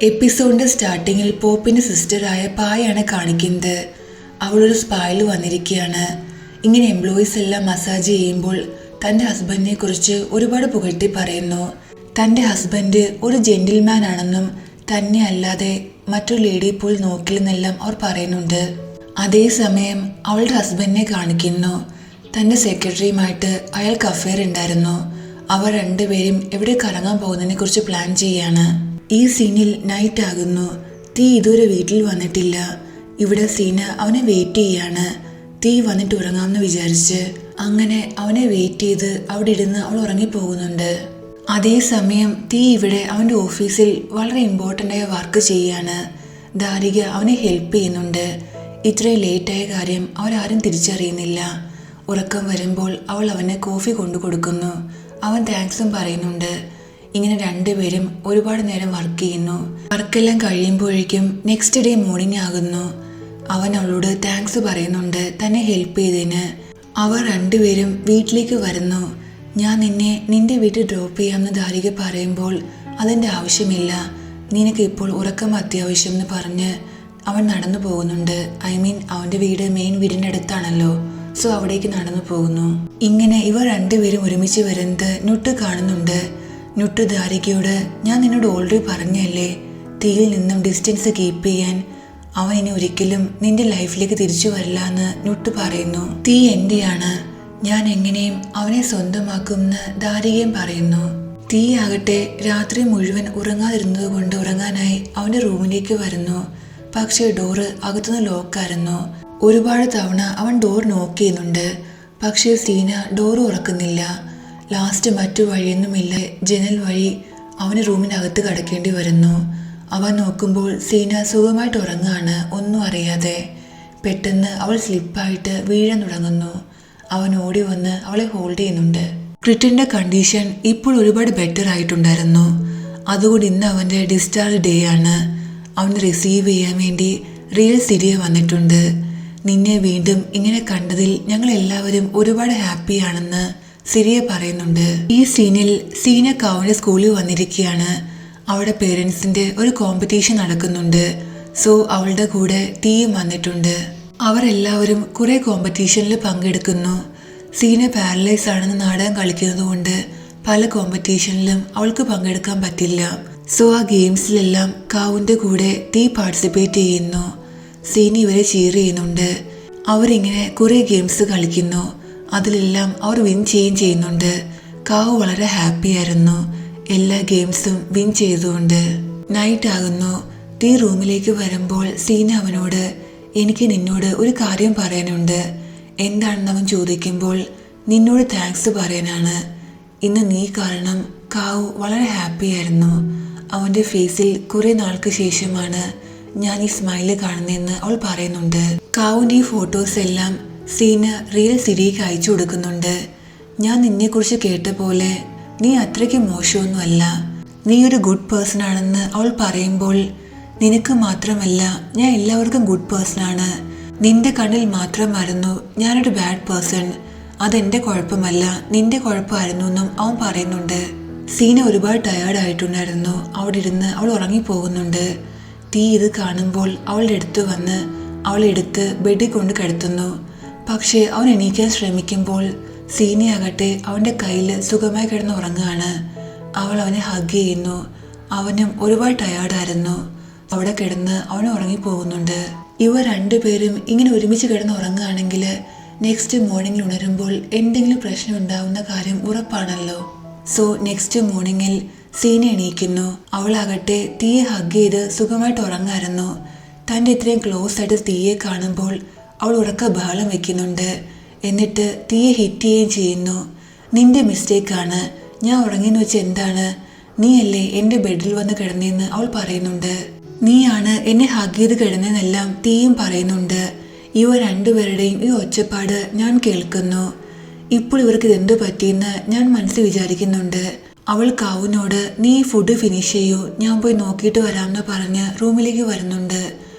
എപ്പിസോഡിന്റെ സ്റ്റാർട്ടിങ്ങിൽ പോപ്പിന്റെ സിസ്റ്ററായ പായാണ് കാണിക്കുന്നത്. അവളൊരു സ്പായിൽ വന്നിരിക്കുകയാണ്. ഇങ്ങനെ എംപ്ലോയീസ് എല്ലാം മസാജ് ചെയ്യുമ്പോൾ തൻ്റെ ഹസ്ബൻഡിനെ കുറിച്ച് ഒരുപാട് പുകഴ്ത്തി പറയുന്നു. തൻ്റെ ഹസ്ബൻഡ് ഒരു ജെന്റിൽമാൻ ആണെന്നും തന്നെ അല്ലാതെ മറ്റൊരു ലേഡി പോൽ നോക്കില്ലെന്നെല്ലാം അവർ പറയുന്നുണ്ട്. അതേസമയം അവളുടെ ഹസ്ബൻഡിനെ കാണിക്കുന്നു. തൻ്റെ സെക്രട്ടറിയുമായിട്ട് അയാൾക്ക് അഫെയർ ഉണ്ടായിരുന്നു. അവർ രണ്ടുപേരും എവിടെ കറങ്ങാൻ പോകുന്നതിനെ കുറിച്ച് പ്ലാൻ ചെയ്യാണ്. ഈ സീനിൽ നൈറ്റ് ആകുന്നു. തീ ഇതുവരെ വീട്ടിൽ വന്നിട്ടില്ല. ഇവിടെ സീന അവനെ വെയിറ്റ് ചെയ്യാണ്. തീ വന്നിട്ട് ഉറങ്ങാമെന്ന് വിചാരിച്ച് അങ്ങനെ അവനെ വെയിറ്റ് ചെയ്ത് അവിടെ ഇരുന്ന് അവൾ ഉറങ്ങിപ്പോകുന്നുണ്ട്. അതേസമയം തീ ഇവിടെ അവൻ്റെ ഓഫീസിൽ വളരെ ഇമ്പോർട്ടൻ്റ് ആയ വർക്ക് ചെയ്യാണ്. ദാരിക അവനെ ഹെൽപ്പ് ചെയ്യുന്നുണ്ട്. ഇത്രയും ലേറ്റായ കാര്യം അവരാരും തിരിച്ചറിയുന്നില്ല. ഉറക്കം വരുമ്പോൾ അവൾ അവന് കോഫി കൊണ്ടു കൊടുക്കുന്നു. അവൻ താങ്ക്സും പറയുന്നുണ്ട്. ഇങ്ങനെ രണ്ടുപേരും ഒരുപാട് നേരം വർക്ക് ചെയ്യുന്നു. വർക്കെല്ലാം കഴിയുമ്പോഴേക്കും നെക്സ്റ്റ് ഡേ മോർണിംഗ് ആകുന്നു. അവൻ അവളോട് താങ്ക്സ് പറയുന്നുണ്ട് തന്നെ ഹെൽപ്പ് ചെയ്തതിന്. അവർ രണ്ടുപേരും വീട്ടിലേക്ക് വരുന്നു. ഞാൻ നിന്റെ വീട്ടിൽ ഡ്രോപ്പ് ചെയ്യാമെന്ന് ദാരിക പറയുമ്പോൾ അതിൻ്റെ ആവശ്യമില്ല, നിനക്ക് ഇപ്പോൾ ഉറക്കം അത്യാവശ്യം എന്ന് പറഞ്ഞ് അവൻ നടന്നു പോകുന്നുണ്ട്. അവൻ്റെ വീട് മെയിൻ വീടിൻ്റെ അടുത്താണല്ലോ, സോ അവിടേക്ക് നടന്നു പോകുന്നു. ഇങ്ങനെ ഇവർ രണ്ടുപേരും ഒരുമിച്ച് വരുന്നത് നുട്ട് കാണുന്നുണ്ട്. നുട്ട് ദാരികയോട് ഞാൻ നിന്നോട് ഓൾറെഡി പറഞ്ഞല്ലേ തീയിൽ നിന്നും ഡിസ്റ്റൻസ് കീപ്പ് ചെയ്യാൻ. അവൻ ഇനി ഒരിക്കലും നിന്റെ ലൈഫിലേക്ക് തിരിച്ചു വരില്ല എന്ന് നുട്ട് പറയുന്നു. തീ എന്റെയാണ്, ഞാൻ എങ്ങനെയും അവനെ സ്വന്തമാക്കുമെന്ന് ദാരികയും പറയുന്നു. തീ ആകട്ടെ രാത്രി മുഴുവൻ ഉറങ്ങാതിരുന്നത് കൊണ്ട് ഉറങ്ങാനായി അവന്റെ റൂമിലേക്ക് വരുന്നു. പക്ഷേ ഡോറ് അകത്തുനിന്ന് ലോക്കായിരുന്നു. ഒരുപാട് തവണ അവൻ ഡോർ നോക്ക് ചെയ്യുന്നുണ്ട്. പക്ഷേ സീന ഡോറ് ഉറക്കുന്നില്ല. ലാസ്റ്റ് മറ്റു വഴിയൊന്നുമില്ല, ജനൽ വഴി അവന് റൂമിനകത്ത് കടക്കേണ്ടി വരുന്നു. അവൻ നോക്കുമ്പോൾ സീന സുഖമായിട്ട് ഉറങ്ങാണ്, ഒന്നും അറിയാതെ. പെട്ടെന്ന് അവൾ സ്ലിപ്പായിട്ട് വീഴാൻ തുടങ്ങുന്നു. അവൻ ഓടി വന്ന് അവളെ ഹോൾഡ് ചെയ്യുന്നുണ്ട്. ക്രിറ്റിന്റെ കണ്ടീഷൻ ഇപ്പോൾ ഒരുപാട് ബെറ്റർ ആയിട്ടുണ്ടായിരുന്നു. അതുകൊണ്ട് ഇന്ന് അവൻ്റെ ഡിസ്ചാർജ് ഡേ ആണ്. അവനെ റിസീവ് ചെയ്യാൻ വേണ്ടി റിയൽ സിരിയ വന്നിട്ടുണ്ട്. നിന്നെ വീണ്ടും ഇങ്ങനെ കണ്ടതിൽ ഞങ്ങൾ എല്ലാവരും ഒരുപാട് ഹാപ്പിയാണെന്ന് സിരിയ പറയുന്നുണ്ട്. ഈ സീനിൽ സീന കൗവിന്റെ സ്കൂളിൽ വന്നിരിക്കുകയാണ്. അവളുടെ പേരൻസിന്റെ ഒരു കോമ്പറ്റീഷൻ നടക്കുന്നുണ്ട്. സോ അവളുടെ കൂടെ തീയും വന്നിട്ടുണ്ട്. അവരെല്ലാവരും കുറെ കോമ്പറ്റീഷനിൽ പങ്കെടുക്കുന്നു. സീന പാരലൈസ് ആണെന്ന് നാടകം കളിക്കുന്നത് കൊണ്ട് പല കോമ്പറ്റീഷനിലും അവൾക്ക് പങ്കെടുക്കാൻ പറ്റില്ല. സോ ആ ഗെയിംസിലെല്ലാം കാവുന്റെ കൂടെ തീ പാർട്ടിസിപ്പേറ്റ് ചെയ്യുന്നു. സീന ഇവരെ ചീർ ചെയ്യുന്നുണ്ട്. അവരിങ്ങനെ കുറെ ഗെയിംസ് കളിക്കുന്നു. അതിലെല്ലാം അവർ വിൻ ചെയ്യുന്നുണ്ട്. കാവ് വളരെ ഹാപ്പി ആയിരുന്നു എല്ലാ ഗെയിംസും വിൻ ചെയ്തുകൊണ്ട്. നൈറ്റ് ആകുന്നു. തീ റൂമിലേക്ക് വരുമ്പോൾ സീന അവനോട് എനിക്ക് നിന്നോട് ഒരു കാര്യം പറയാനുണ്ട്. എന്താണെന്ന് അവൻ ചോദിക്കുമ്പോൾ നിന്നോട് താങ്ക്സ് പറയാനാണ്. ഇന്ന് നീ കാരണം കാവ് വളരെ ഹാപ്പി ആയിരുന്നു. അവൻ്റെ ഫേസിൽ കുറെ നാൾക്ക് ശേഷമാണ് ഞാൻ ഈ സ്മൈല് കാണുന്നതെന്ന് അവൾ പറയുന്നുണ്ട്. കാവിൻ്റെ ഈ ഫോട്ടോസ് എല്ലാം സീന റിയൽ സിരിക്ക് അയച്ചു കൊടുക്കുന്നുണ്ട്. ഞാൻ നിന്നെക്കുറിച്ച് കേട്ട പോലെ നീ അത്രയ്ക്ക് മോശമൊന്നുമല്ല, നീ ഒരു ഗുഡ് പേഴ്സൺ ആണെന്ന് അവൾ പറയുമ്പോൾ നിനക്ക് മാത്രമല്ല ഞാൻ എല്ലാവർക്കും ഗുഡ് പേഴ്സൺ ആണ്. നിന്റെ കണ്ണിൽ മാത്രമായിരുന്നു ഞാനൊരു ബാഡ് പേഴ്സൺ. അതെന്റെ കുഴപ്പമല്ല, നിന്റെ കുഴപ്പമായിരുന്നു എന്നും അവൻ പറയുന്നുണ്ട്. സീന ഒരുപാട് ടയേർഡായിട്ടുണ്ടായിരുന്നു. അവിടെ ഇരുന്ന് അവൾ ഉറങ്ങിപ്പോകുന്നുണ്ട്. തീ ഇത് കാണുമ്പോൾ അവളുടെ അടുത്ത് വന്ന് അവളെടുത്ത് ബെഡിൽ കൊണ്ട് കിടത്തുന്നു. പക്ഷേ അവൻ എണീക്കാൻ ശ്രമിക്കുമ്പോൾ സീനയാകട്ടെ അവൻ്റെ കയ്യിൽ സുഖമായി കിടന്ന് ഉറങ്ങുകയാണ്. അവൾ അവനെ ഹഗ് ചെയ്യുന്നു. അവനും ഒരുപാട് ടയേർഡായിരുന്നു. അവിടെ കിടന്ന് അവൻ ഉറങ്ങിപ്പോകുന്നുണ്ട്. ഇവർ രണ്ടുപേരും ഇങ്ങനെ ഒരുമിച്ച് കിടന്ന് ഉറങ്ങുകയാണെങ്കിൽ നെക്സ്റ്റ് മോർണിംഗിൽ ഉണരുമ്പോൾ എന്തെങ്കിലും പ്രശ്നം ഉണ്ടാവുന്ന കാര്യം ഉറപ്പാണല്ലോ. സോ നെക്സ്റ്റ് മോർണിംഗിൽ സീന എണീക്കുന്നു. അവളാകട്ടെ തീയെ ഹഗ് ചെയ്ത് സുഖമായിട്ട് ഉറങ്ങായിരുന്നു. തൻ്റെ ഇത്രയും ക്ലോസ് ആയിട്ട് തീയെ കാണുമ്പോൾ അവൾ ഉറക്ക ബഹളം വെക്കുന്നുണ്ട്. എന്നിട്ട് തീയെ ഹിറ്റ് ചെയ്യുകയും ചെയ്യുന്നു. നിന്റെ മിസ്റ്റേക്കാണ്, ഞാൻ ഉറങ്ങിയെന്ന് വെച്ച് എന്താണ്, നീയല്ലേ എൻ്റെ ബെഡിൽ വന്ന് കിടന്നതെന്ന് അവൾ പറയുന്നുണ്ട്. നീയാണ് എന്നെ ഹഗ് ചെയ്ത് കിടന്നതെന്നെല്ലാം തീയും പറയുന്നുണ്ട്. ഇവർ രണ്ടുപേരുടെയും ഈ ഒച്ചപ്പാട് ഞാൻ കേൾക്കുന്നു. ഇപ്പോൾ ഇവർക്ക് ഇതെന്തു പറ്റിയെന്ന് ഞാൻ മനസ്സിൽ വിചാരിക്കുന്നുണ്ട്. അവൾ കാവുനോട് നീ ഫുഡ് ഫിനിഷ് ചെയ്യൂ, ഞാൻ പോയി നോക്കിയിട്ട് വരാമെന്ന് പറഞ്ഞ് റൂമിലേക്ക് വരുന്നുണ്ട്.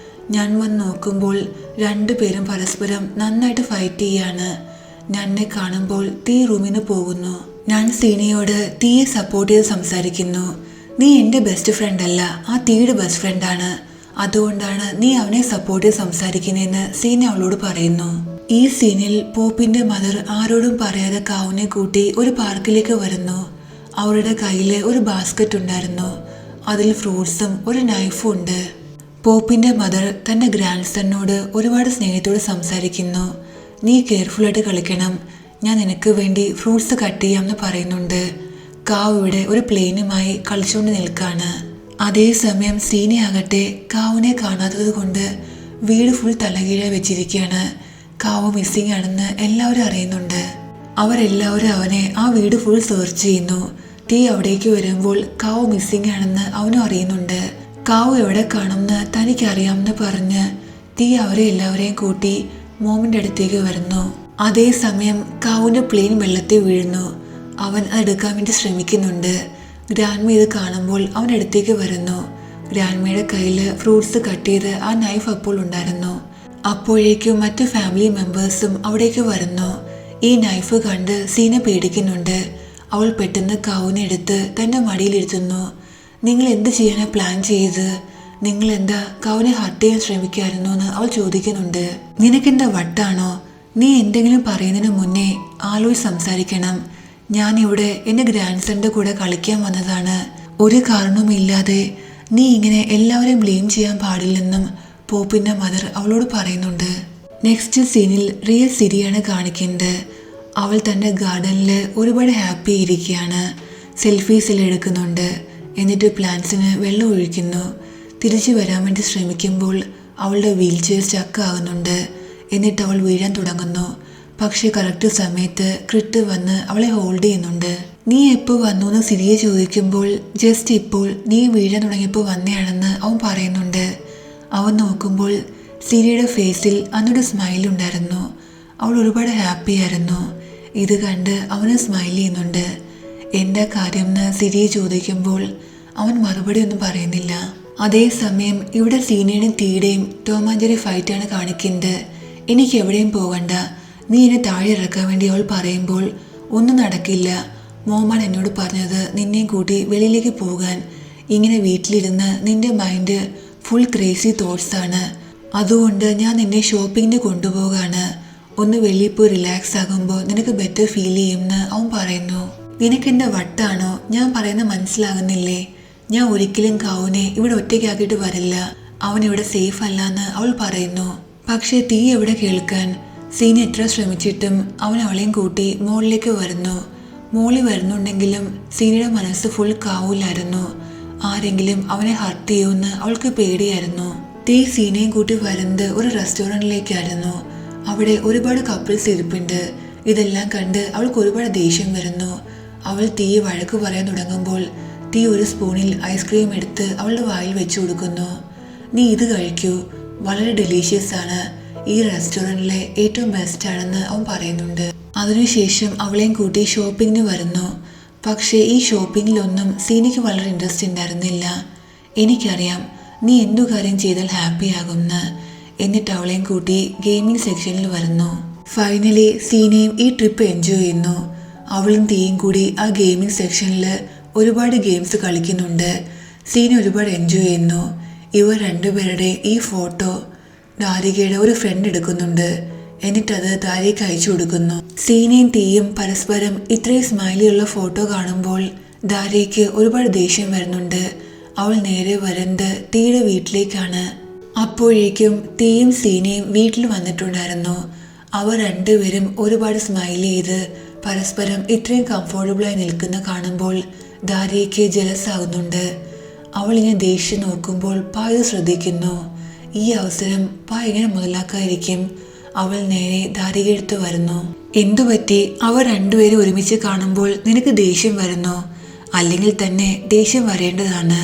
ഞാൻ വന്ന് നോക്കുമ്പോൾ രണ്ടുപേരും പരസ്പരം നന്നായിട്ട് ഫൈറ്റ് ചെയ്യാണ്. എന്നെ കാണുമ്പോൾ തീ റൂമിൽ നിന്ന് പോകുന്നു. ഞാൻ സീനയോട് തീയെ സപ്പോർട്ട് ചെയ്ത് സംസാരിക്കുന്നു. നീ എൻ്റെ ബെസ്റ്റ് ഫ്രണ്ട് അല്ല, ആ തീയുടെ ബെസ്റ്റ് ഫ്രണ്ടാണ്. അതുകൊണ്ടാണ് നീ അവനെ സപ്പോർട്ട് ചെയ്ത് സംസാരിക്കുന്നതെന്ന് സീന അവളോട് പറയുന്നു. ഈ സീനിൽ പോപ്പിന്റെ മദർ ആരോടും പറയാതെ കാവുനെ കൂട്ടി ഒരു പാർക്കിലേക്ക് വരുന്നു. അവരുടെ കയ്യിൽ ഒരു ബാസ്ക്കറ്റ് ഉണ്ടായിരുന്നു. അതിൽ ഫ്രൂട്ട്സും ഒരു നൈഫും ഉണ്ട്. പോപ്പിന്റെ മദർ തന്റെ ഗ്രാൻഡ് സണ്ണോട് ഒരുപാട് സ്നേഹത്തോട് സംസാരിക്കുന്നു. നീ കെയർഫുള്ളായിട്ട് കളിക്കണം, ഞാൻ നിനക്ക് വേണ്ടി ഫ്രൂട്ട്സ് കട്ട് ചെയ്യാമെന്ന് പറയുന്നുണ്ട്. കാവ് ഇവിടെ ഒരു പ്ലെയിനുമായി കളിച്ചുകൊണ്ട് നിൽക്കാണ്. അതേസമയം സീനയാകട്ടെ കാവിനെ കാണാത്തത് കൊണ്ട് വീട് ഫുൾ തലകീഴായി വെച്ചിരിക്കുകയാണ്. കാവ് മിസ്സിംഗ് ആണെന്ന് എല്ലാവരും അറിയുന്നുണ്ട്. അവരെല്ലാവരും അവനെ ആ വീട് ഫുൾ സെർച്ച് ചെയ്യുന്നു. തീ അവിടേക്ക് വരുമ്പോൾ കാവ് മിസ്സിംഗ് ആണെന്ന് അവനും അറിയുന്നുണ്ട്. കാവ് എവിടെ കാണുമെന്ന് തനിക്കറിയാമെന്ന് പറഞ്ഞ് തീ അവരെ എല്ലാവരെയും കൂട്ടി മോമിന്റെ അടുത്തേക്ക് വരുന്നു. അതേസമയം കാവിന്റെ പ്ലെയിൻ വെള്ളത്തിൽ വീഴുന്നു. അവൻ അതെടുക്കാൻ വേണ്ടി ശ്രമിക്കുന്നുണ്ട്. ഗ്രാൻഡ്മ ഇത് കാണുമ്പോൾ അവൻ്റെ അടുത്തേക്ക് വരുന്നു. ഗ്രാൻഡ്മയുടെ കയ്യിൽ ഫ്രൂട്ട്സ് കട്ട് ചെയ്ത് ആ നൈഫ് അപ്പോൾ ഉണ്ടായിരുന്നു. അപ്പോഴേക്കും മറ്റു ഫാമിലി മെമ്പേഴ്സും അവിടേക്ക് വരുന്നു. ഈ നൈഫ് കണ്ട് സീന പേടിക്കുന്നുണ്ട്. അവൾ പെട്ടെന്ന് കാവുനെ എടുത്ത് തൻ്റെ മടിയിലിരുത്തുന്നു. നിങ്ങൾ എന്ത് ചെയ്യാനാണ് പ്ലാൻ ചെയ്ത്? നിങ്ങൾ എന്താ കാവുനെ ഹർട്ട് ചെയ്യാൻ ശ്രമിക്കായിരുന്നു എന്ന് അവൾ ചോദിക്കുന്നുണ്ട്. നിനക്കെന്താ വട്ടാണോ? നീ എന്തെങ്കിലും പറയുന്നതിന് മുന്നേ ആലോചിച്ച് സംസാരിക്കണം. ഞാനിവിടെ എൻ്റെ ഗ്രാൻഡ് സണിൻ്റെ കൂടെ കളിക്കാൻ വന്നതാണ്. ഒരു കാരണവുമില്ലാതെ നീ ഇങ്ങനെ എല്ലാവരെയും ബ്ലെയിം ചെയ്യാൻ പാടില്ലെന്നും പോപ്പിൻ്റെ മദർ അവളോട് പറയുന്നുണ്ട്. നെക്സ്റ്റ് സീനിൽ റിയൽ സിരിയാണ് കാണിക്കുന്നത്. അവൾ തൻ്റെ ഗാർഡനിൽ ഒരുപാട് ഹാപ്പി ഇരിക്കുകയാണ്. സെൽഫീസിൽ എടുക്കുന്നുണ്ട്. എന്നിട്ട് പ്ലാന്റ്സിന് വെള്ളം ഒഴിക്കുന്നു. തിരിച്ചു വരാൻ വേണ്ടി ശ്രമിക്കുമ്പോൾ അവളുടെ വീൽ ചെയർ സ്റ്റക്ക് ആകുന്നുണ്ട്. എന്നിട്ട് അവൾ വീഴാൻ തുടങ്ങുന്നു. പക്ഷെ കറക്റ്റ് സമയത്ത് ക്രിട്ട് വന്ന് അവളെ ഹോൾഡ് ചെയ്യുന്നുണ്ട്. നീ എപ്പോൾ വന്നു എന്ന് സിരിയെ ചോദിക്കുമ്പോൾ ജസ്റ്റ് ഇപ്പോൾ നീ വീഴാൻ തുടങ്ങിയപ്പോൾ വന്നെയാണെന്ന് അവൻ പറയുന്നുണ്ട്. അവൻ നോക്കുമ്പോൾ സിരിയുടെ ഫേസിൽ അന്നൊരു സ്മൈൽ ഉണ്ടായിരുന്നു. അവൾ ഒരുപാട് ഹാപ്പി ആയിരുന്നു. ഇത് കണ്ട് അവന് സ്മൈൽ ചെയ്യുന്നുണ്ട്. എന്താ കാര്യം എന്ന് സിരിയെ ചോദിക്കുമ്പോൾ അവൻ മറുപടി ഒന്നും പറയുന്നില്ല. അതേസമയം ഇവിടെ സീനയുടെയും തീയുടെയും ടോം ആൻഡ് ജെറി ഫൈറ്റാണ് കാണിക്കുന്നത്. എനിക്ക് എവിടെയും പോകണ്ട, നീ എന്നെ താഴെ ഇറക്കാൻ വേണ്ടി അവൾ പറയുമ്പോൾ ഒന്നും നടക്കില്ല. മോമാണ് എന്നോട് പറഞ്ഞത് നിന്നെയും കൂട്ടി വെളിയിലേക്ക് പോകാൻ. ഇങ്ങനെ വീട്ടിലിരുന്ന് നിന്റെ മൈൻഡ് ഫുൾ ക്രേസി തോട്ട്സാണ്. അതുകൊണ്ട് ഞാൻ നിന്നെ ഷോപ്പിങ്ങിന് കൊണ്ടുപോകാണ്. ഒന്ന് വെളിയിൽ പോയി റിലാക്സ് ആകുമ്പോൾ നിനക്ക് ബെറ്റർ ഫീൽ ചെയ്യുമെന്ന് അവൻ പറയുന്നു. നിനക്കെൻ്റെ വട്ടാണോ? ഞാൻ പറയുന്നത് മനസ്സിലാകുന്നില്ലേ? ഞാൻ ഒരിക്കലും കാവുനെ ഇവിടെ ഒറ്റയ്ക്കാക്കിയിട്ട് വരില്ല. അവൻ ഇവിടെ സേഫ് അല്ല എന്ന് അവൾ പറയുന്നു. പക്ഷേ തീ എവിടെ കേൾക്കാൻ? സീന എത്ര ശ്രമിച്ചിട്ടും അവൻ അവളെയും കൂട്ടി മോളിലേക്ക് വരുന്നു. മോളി വരുന്നുണ്ടെങ്കിലും സീനയുടെ മനസ്സ് ഫുൾ കാവൂലായിരുന്നു. ആരെങ്കിലും അവനെ ഹർട്ട് ചെയ്യുമെന്ന് അവൾക്ക് പേടിയായിരുന്നു. തീ സീനയും കൂട്ടി വരുന്നത് ഒരു റെസ്റ്റോറൻറ്റിലേക്കായിരുന്നു. അവിടെ ഒരുപാട് കപ്പിൾസ് ഇരിപ്പുണ്ട്. ഇതെല്ലാം കണ്ട് അവൾക്ക് ഒരുപാട് ദേഷ്യം വരുന്നു. അവൾ തീയെ വഴക്ക് പറയാൻ തുടങ്ങുമ്പോൾ തീ ഒരു സ്പൂണിൽ ഐസ്ക്രീം എടുത്ത് അവളുടെ വായിൽ വെച്ചു കൊടുക്കുന്നു. നീ ഇത് കഴിക്കൂ, വളരെ ഡെലീഷ്യസ് ആണ്, ഈ റെസ്റ്റോറൻറ്റിലെ ഏറ്റവും ബെസ്റ്റ് ആണെന്ന് അവൻ പറയുന്നുണ്ട്. അതിനുശേഷം അവളെയും കൂട്ടി ഷോപ്പിങ്ങിന് വരുന്നു. പക്ഷേ ഈ ഷോപ്പിങ്ങിലൊന്നും സീനയ്ക്ക് വളരെ ഇൻട്രസ്റ്റ് ഉണ്ടായിരുന്നില്ല. എനിക്കറിയാം നീ എന്തു കാര്യം ചെയ്താൽ ഹാപ്പി ആകുമെന്ന്. എന്നിട്ട് അവളെയും കൂട്ടി ഗെയിമിംഗ് സെക്ഷനിൽ വരുന്നു. ഫൈനലി സീനയും ഈ ട്രിപ്പ് എൻജോയ് ചെയ്യുന്നു. അവളും തീയും കൂടി ആ ഗെയിമിംഗ് സെക്ഷനിൽ ഒരുപാട് ഗെയിംസ് കളിക്കുന്നുണ്ട്. സീന ഒരുപാട് എൻജോയ് ചെയ്യുന്നു. ഇവർ രണ്ടുപേരുടെ ഈ ഫോട്ടോ ദാരികയുടെ ഒരു ഫ്രണ്ട് എടുക്കുന്നുണ്ട്. എന്നിട്ടത് ദാരികയ്ക്ക് അയച്ചു കൊടുക്കുന്നു. സീനയും തീയും പരസ്പരം ഇത്രയും സ്മൈലിയുള്ള ഫോട്ടോ കാണുമ്പോൾ ദാരികയ്ക്ക് ഒരുപാട് ദേഷ്യം വരുന്നുണ്ട്. അവൾ നേരെ വരുന്നത് തീയുടെ വീട്ടിലേക്കാണ്. അപ്പോഴേക്കും തീയും സീനയും വീട്ടിൽ വന്നിട്ടുണ്ടായിരുന്നു. അവർ രണ്ടുപേരും ഒരുപാട് സ്മൈൽ ചെയ്ത് പരസ്പരം ഇത്രയും കംഫർട്ടബിളായി നിൽക്കുന്ന കാണുമ്പോൾ ദാരികയ്ക്ക് ജലസ് ആകുന്നുണ്ട്. അവളിങ്ങനെ ദേഷ്യം നോക്കുമ്പോൾ പായ ശ്രദ്ധിക്കുന്നു. ഈ അവസരം പായ എങ്ങനെ മുതലാക്കാതിരിക്കും? അവൾ നേരെ ദാരിക എടുത്ത് വരുന്നു. എന്തുപറ്റി? അവർ രണ്ടുപേരും ഒരുമിച്ച് കാണുമ്പോൾ നിനക്ക് ദേഷ്യം വരുന്നു? അല്ലെങ്കിൽ തന്നെ ദേഷ്യം വരേണ്ടതാണ്.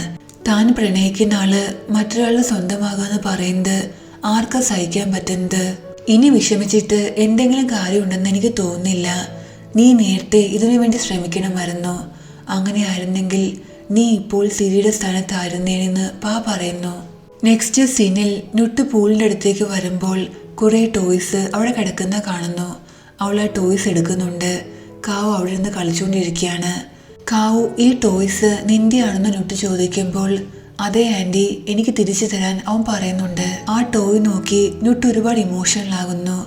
താൻ പ്രണയിക്കുന്ന ആള് മറ്റൊരാള് സ്വന്തമാകാന്ന് പറയുന്നത് ആർക്കാ സഹിക്കാൻ പറ്റുന്നത്? ഇനി വിഷമിച്ചിട്ട് എന്തെങ്കിലും കാര്യമുണ്ടെന്ന് എനിക്ക് തോന്നുന്നില്ല. നീ നേരത്തെ ഇതിനു വേണ്ടി ശ്രമിക്കണമായിരുന്നു. അങ്ങനെ ആയിരുന്നെങ്കിൽ നീ ഇപ്പോൾ സിരിയുടെ സ്ഥാനത്തായിരുന്നേനെന്ന് പാ പറയുന്നു. നെക്സ്റ്റ് സീനിൽ നുട്ട് പൂളിൻ്റെ അടുത്തേക്ക് വരുമ്പോൾ കുറേ ടോയ്സ് അവിടെ കിടക്കുന്ന കാണുന്നു. അവൾ ആ ടോയ്സ് എടുക്കുന്നുണ്ട്. കാവ് അവിടെ നിന്ന് കളിച്ചുകൊണ്ടിരിക്കുകയാണ്. കാവു ഈ ടോയ്സ് നിന്റെയാണെന്ന് നുട്ട് ചോദിക്കുമ്പോൾ അതെ ആൻറ്റി, എനിക്ക് തിരിച്ചു തരാൻ അവൻ പറയുന്നുണ്ട്. ആ ടോയ് നോക്കി നുട്ട് ഒരുപാട് ഇമോഷണൽ ആകുന്നു.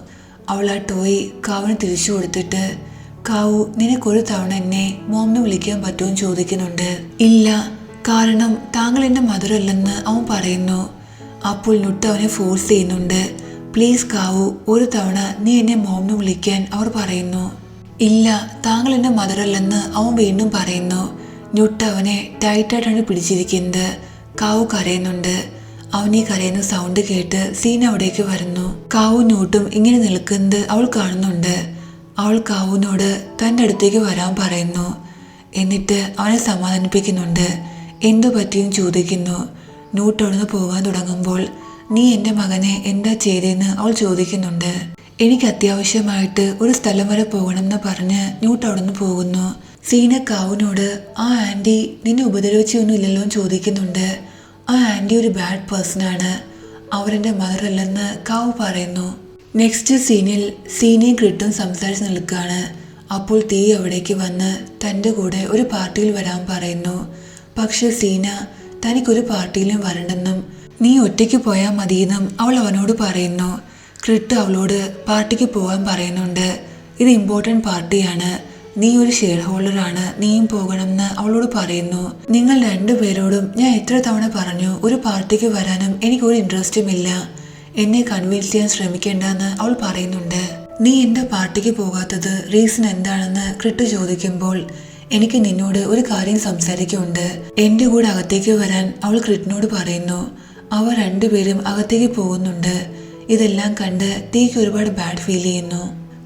അവൾ ആ ടോയ് കാവിന് തിരിച്ചു കൊടുത്തിട്ട് കാവു നിനക്കൊരു തവണ എന്നെ മോംന്ന് വിളിക്കാൻ പറ്റുമെന്ന് ചോദിക്കുന്നുണ്ട്. ഇല്ല, കാരണം താങ്കൾ എൻ്റെ മദറല്ലെന്ന് അവൻ പറയുന്നു. അപ്പോൾ നുട്ട് അവനെ ഫോഴ്സ് ചെയ്യുന്നുണ്ട്. പ്ലീസ് കാവു, ഒരു തവണ നീ എന്നെ മോംന്ന് വിളിക്കാൻ അവർ പറയുന്നു. ഇല്ല, താങ്കൾ എൻ്റെ മദറല്ലെന്ന് അവൻ വീണ്ടും പറയുന്നു. നുട്ട് അവനെ ടൈറ്റായിട്ടാണ് പിടിച്ചിരിക്കുന്നത്. കാവു കരയുന്നുണ്ട്. അവൻ ഈ കരയുന്ന സൗണ്ട് കേട്ട് സീന അവിടേക്ക് വരുന്നു. കാവു ന്യൂട്ടും ഇങ്ങനെ നിൽക്കുന്നത് അവൾ കാണുന്നുണ്ട്. അവൾ കാവുവിനോട് തൻ്റെ അടുത്തേക്ക് വരാൻ പറയുന്നു. എന്നിട്ട് അവനെ സമാധാനിപ്പിക്കുന്നുണ്ട്. എന്തു പറ്റിയും ചോദിക്കുന്നു. ന്യൂട്ട് അവിടുന്ന് പോകാൻ തുടങ്ങുമ്പോൾ നീ എൻ്റെ മകനെ എന്താ ചെയ്തതെന്ന് അവൾ ചോദിക്കുന്നുണ്ട്. എനിക്ക് അത്യാവശ്യമായിട്ട് ഒരു സ്ഥലം വരെ പോകണമെന്ന് പറഞ്ഞ് ന്യൂട്ട് അവിടുന്ന് പോകുന്നു. സീന കാവുവിനോട് ആ ആൻറ്റി നിന്നെ ഉപദ്രവിച്ചൊന്നും ഇല്ലല്ലോ എന്ന് ചോദിക്കുന്നുണ്ട്. ആ ആൻറ്റി ഒരു ബാഡ് പേഴ്സണാണ്, അവരെൻ്റെ മദറല്ലെന്ന് കാവു പറയുന്നു. നെക്സ്റ്റ് സീനിൽ സീനയും ക്രിട്ടും സംസാരിച്ച് നിൽക്കുകയാണ്. അപ്പോൾ തീ അവിടേക്ക് വന്ന് തൻ്റെ കൂടെ ഒരു പാർട്ടിയിൽ വരാൻ പറയുന്നു. പക്ഷെ സീന തനിക്കൊരു പാർട്ടിയിലും വരണ്ടെന്നും നീ ഒറ്റയ്ക്ക് പോയാൽ മതിയെന്നും അവൾ അവനോട് പറയുന്നു. ക്രിട്ട് അവളോട് പാർട്ടിക്ക് പോകാൻ പറയുന്നുണ്ട്. ഇത് ഇമ്പോർട്ടൻ്റ് പാർട്ടിയാണ്, നീ ഒരു ഷെയർ ഹോൾഡറാണ്, നീയും പോകണമെന്ന് അവളോട് പറയുന്നു. നിങ്ങൾ രണ്ടുപേരോടും ഞാൻ എത്ര തവണ പറഞ്ഞു ഒരു പാർട്ടിക്ക് വരാനും എനിക്കൊരു ഇൻട്രസ്റ്റും ഇല്ല, എന്നെ കൺവിൻസ് ചെയ്യാൻ ശ്രമിക്കേണ്ടെന്ന് അവൾ പറയുന്നുണ്ട്. നീ എൻ്റെ പാർട്ടിക്ക് പോകാത്തത് റീസൺ എന്താണെന്ന് ക്രിട്ട് ചോദിക്കുമ്പോൾ എനിക്ക് നിന്നോട് ഒരു കാര്യം സംസാരിക്കുന്നുണ്ട്. എൻ്റെ കൂടെ അകത്തേക്ക് വരാൻ അവൾ ക്രിട്ടിനോട് പറയുന്നു. അവർ രണ്ടുപേരും അകത്തേക്ക് പോകുന്നുണ്ട്. ഇതെല്ലാം കണ്ട് തീക്ക് ഒരുപാട് ബാഡ് ഫീൽ ചെയ്യുന്നു.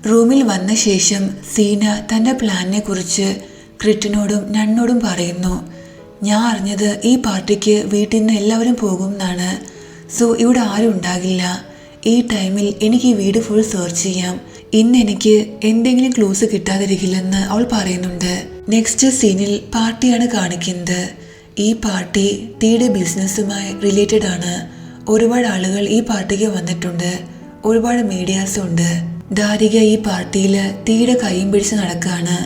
റൂമിൽ വന്ന ശേഷം സീന തൻ്റെ പ്ലാനിനെ കുറിച്ച് ക്രിട്ടിനോടും നന്നോടും പറയുന്നു. ഞാൻ അറിഞ്ഞത് ഈ പാർട്ടിക്ക് വീട്ടിൽ നിന്ന് എല്ലാവരും പോകും എന്നാണ്. സോ ഇവിടെ ആരും ഉണ്ടാകില്ല. ഈ ടൈമിൽ എനിക്ക് ഈ വീട് ഫുൾ സെർച്ച് ചെയ്യാം. ഇന്ന് എനിക്ക് എന്തെങ്കിലും ക്ലൂസ് കിട്ടാതിരിക്കില്ലെന്ന് അവൾ പറയുന്നുണ്ട്. നെക്സ്റ്റ് സീനിൽ പാർട്ടിയാണ് കാണിക്കുന്നത്. ഈ പാർട്ടി തീയുടെ ബിസിനസ്സുമായി റിലേറ്റഡ് ആണ്. ഒരുപാട് ആളുകൾ ഈ പാർട്ടിക്ക് വന്നിട്ടുണ്ട്. ഒരുപാട് മീഡിയാസും ഉണ്ട്. ദാരിക ഈ പാർട്ടിയിൽ തീയുടെ കൈയും പിടിച്ച് നടക്കുകയാണ്.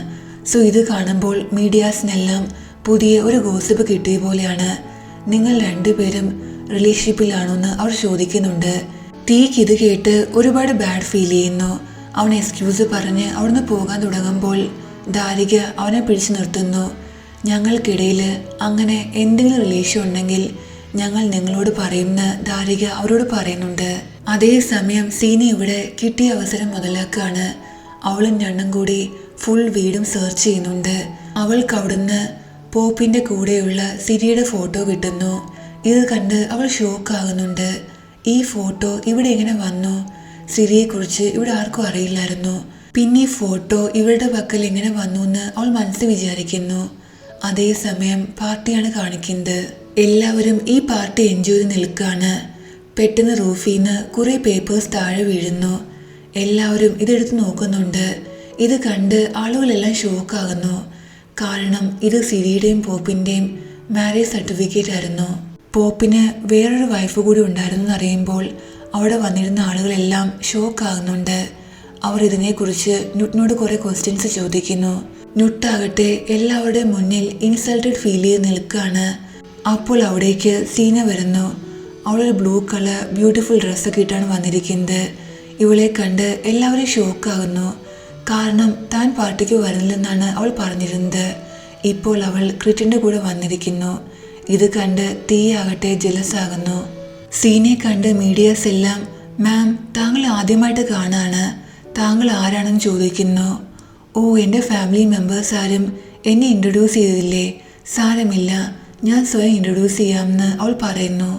സോ ഇത് കാണുമ്പോൾ മീഡിയാസിനെല്ലാം പുതിയ ഒരു ഗോസിപ്പ് കിട്ടിയ പോലെയാണ്. നിങ്ങൾ രണ്ടുപേരും റിലേഷൻഷിപ്പിലാണോന്ന് അവർ ചോദിക്കുന്നുണ്ട്. തീക്ക് ഇത് കേട്ട് ഒരുപാട് ബാഡ് ഫീൽ ചെയ്യുന്നു. അവൻ എക്സ്ക്യൂസ് പറഞ്ഞ് അവിടുന്ന് പോകാൻ തുടങ്ങുമ്പോൾ ദാരിക അവനെ പിടിച്ചു നിർത്തുന്നു. ഞങ്ങൾക്കിടയിൽ അങ്ങനെ എന്തെങ്കിലും റിലേഷൻ ഉണ്ടെങ്കിൽ ഞങ്ങൾ നിങ്ങളോട് പറയുമെന്ന് ദാരിക അവരോട് പറയുന്നുണ്ട്. അതേസമയം സീനി ഇവിടെ കിട്ടിയ അവസരം മുതലാക്കാണ്. അവളും ഞണ്ണും കൂടി ഫുൾ വീടും സെർച്ച് ചെയ്യുന്നുണ്ട്. അവൾക്ക് അവിടുന്ന് പോപ്പിന്റെ കൂടെയുള്ള സിരിയുടെ ഫോട്ടോ കിട്ടുന്നു. ഇത് കണ്ട് അവൾ ഷോക്കാകുന്നുണ്ട്. ഈ ഫോട്ടോ ഇവിടെ എങ്ങനെ വന്നു? സിരിയെക്കുറിച്ച് ഇവിടെ ആർക്കും അറിയില്ലായിരുന്നു. പിന്നെ ഈ ഫോട്ടോ ഇവരുടെ പക്കൽ എങ്ങനെ വന്നു എന്ന് അവൾ മനസ്സിൽ വിചാരിക്കുന്നു. അതേസമയം പാർട്ടിയാണ് കാണിക്കുന്നത്. എല്ലാവരും ഈ പാർട്ടി എൻജോയ് ചെയ്ത് നിൽക്കുകയാണ്. പെട്ടെന്ന് റൂഫിൽ നിന്ന് കുറേ പേപ്പേഴ്സ് താഴെ വീഴുന്നു. എല്ലാവരും ഇതെടുത്ത് നോക്കുന്നുണ്ട്. ഇത് കണ്ട് ആളുകളെല്ലാം ഷോക്കാകുന്നു. കാരണം ഇത് സിരിയുടെയും പോപ്പിൻ്റെയും മാരേജ് സർട്ടിഫിക്കറ്റ് ആയിരുന്നു. പോപ്പിന് വേറൊരു വൈഫ് കൂടി ഉണ്ടായിരുന്നു എന്നറിയുമ്പോൾ അവിടെ വന്നിരുന്ന ആളുകളെല്ലാം ഷോക്കാകുന്നുണ്ട്. അവർ ഇതിനെക്കുറിച്ച് ന്യൂട്ടിനോട് കുറേ ക്വസ്റ്റ്യൻസ് ചോദിക്കുന്നു. ന്യൂട്ടാകട്ടെ എല്ലാവരുടെയും മുന്നിൽ ഇൻസൾട്ടഡ് ഫീൽ ചെയ്ത് നിൽക്കുകയാണ്. അപ്പോൾ അവിടേക്ക് സീന വരുന്നു. അവളൊരു ബ്ലൂ കളർ ബ്യൂട്ടിഫുൾ ഡ്രസ്സൊക്കെ ഇട്ടാണ് വന്നിരിക്കുന്നത്. ഇവളെ കണ്ട് എല്ലാവരും ഷോക്കാകുന്നു. കാരണം താൻ പാർട്ടിക്ക് വരുന്നില്ലെന്നാണ് അവൾ പറഞ്ഞിരുന്നത്. ഇപ്പോൾ അവൾ ക്രിറ്റിൻ്റെ കൂടെ വന്നിരിക്കുന്നു. ഇത് കണ്ട് തീയാകട്ടെ ജലസ് ആകുന്നു. സീനെ കണ്ട് മീഡിയാസ് എല്ലാം മാം താങ്കൾ ആദ്യമായിട്ട് കാണാണ്, താങ്കൾ ആരാണെന്ന് ചോദിക്കുന്നു. ഓ എൻ്റെ ഫാമിലി മെമ്പേഴ്സ് ആരും എന്നെ ഇൻട്രൊഡ്യൂസ് ചെയ്തില്ലേ? സാരമില്ല, ഞാൻ സ്വയം ഇൻട്രൊഡ്യൂസ് ചെയ്യാമെന്ന് അവൾ പറയുന്നു.